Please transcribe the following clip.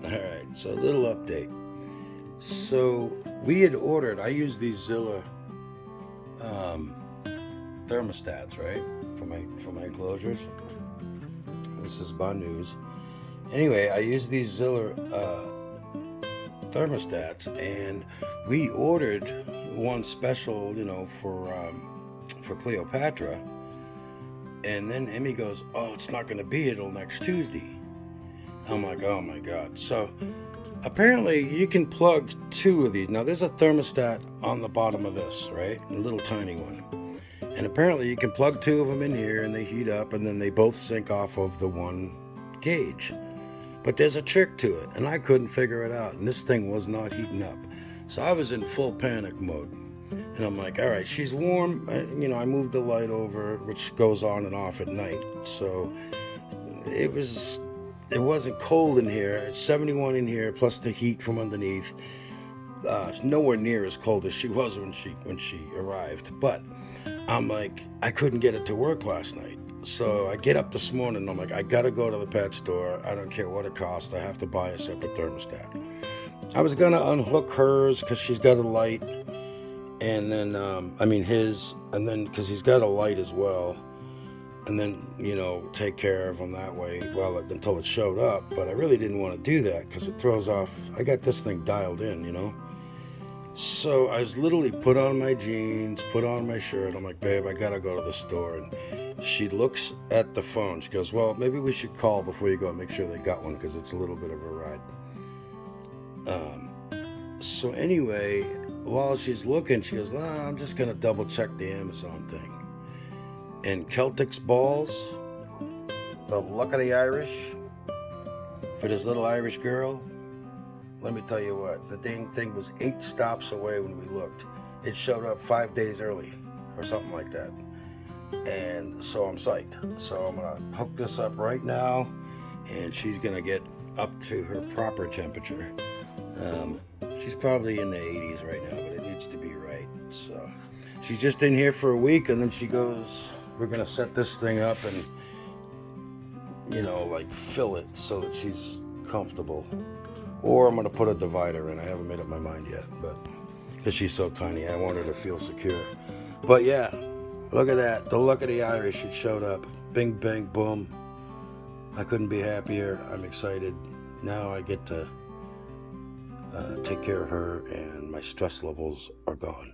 Alright, so a little update. So we had ordered, I use these Zilla um, thermostats, right? For my enclosures. This is bad news. Anyway, I use these Zilla thermostats, and we ordered one special, for Cleopatra. And then Emmy goes, "Oh, it's not going to be till next Tuesday." I'm like, "Oh my God!" So apparently, you can plug two of these. Now, there's a thermostat on the bottom of this, right? A little tiny one. And apparently, you can plug two of them in here and they heat up, and then they both sync off of the one gauge. But there's a trick to it, and I couldn't figure it out. And this thing was not heating up. So I was in full panic mode. And I'm like, all right, she's warm. I moved the light over, which goes on and off at night. So it wasn't cold in here. It's 71 in here, plus the heat from underneath. It's nowhere near as cold as she was when she arrived. But I'm like, I couldn't get it to work last night. So I get up this morning. I'm like, I gotta go to the pet store. I don't care what it costs. I have to buy a separate thermostat. I was gonna unhook hers because she's got a light, and then his, and then because he's got a light as well, and then take care of him that way until it showed up. But I really didn't want to do that because it throws off. I got this thing dialed in. So I was literally put on my jeans, put on my shirt. I'm like, babe, I gotta go to the store. And she looks at the phone. She goes, well, maybe we should call before you go and make sure they got one, because it's a little bit of a ride. So anyway, while she's looking, she goes, nah, I'm just gonna double check the Amazon thing. And Celtic's balls, the luck of the Irish, for this little Irish girl, let me tell you what, the dang thing was 8 stops away when we looked. It showed up 5 days early or something like that. And so I'm psyched. So I'm gonna hook this up right now, and she's gonna get up to her proper temperature. She's probably in the 80s right now, but it needs to be right. So she's just in here for a week, and then she goes, we're gonna set this thing up and fill it so that she's comfortable. Or I'm gonna put a divider in. I haven't made up my mind yet, but because she's so tiny, I want her to feel secure. But yeah, look at that. The luck of the Irish, it showed up. Bing, bang, boom. I couldn't be happier. I'm excited. Now I get to take care of her, and my stress levels are gone.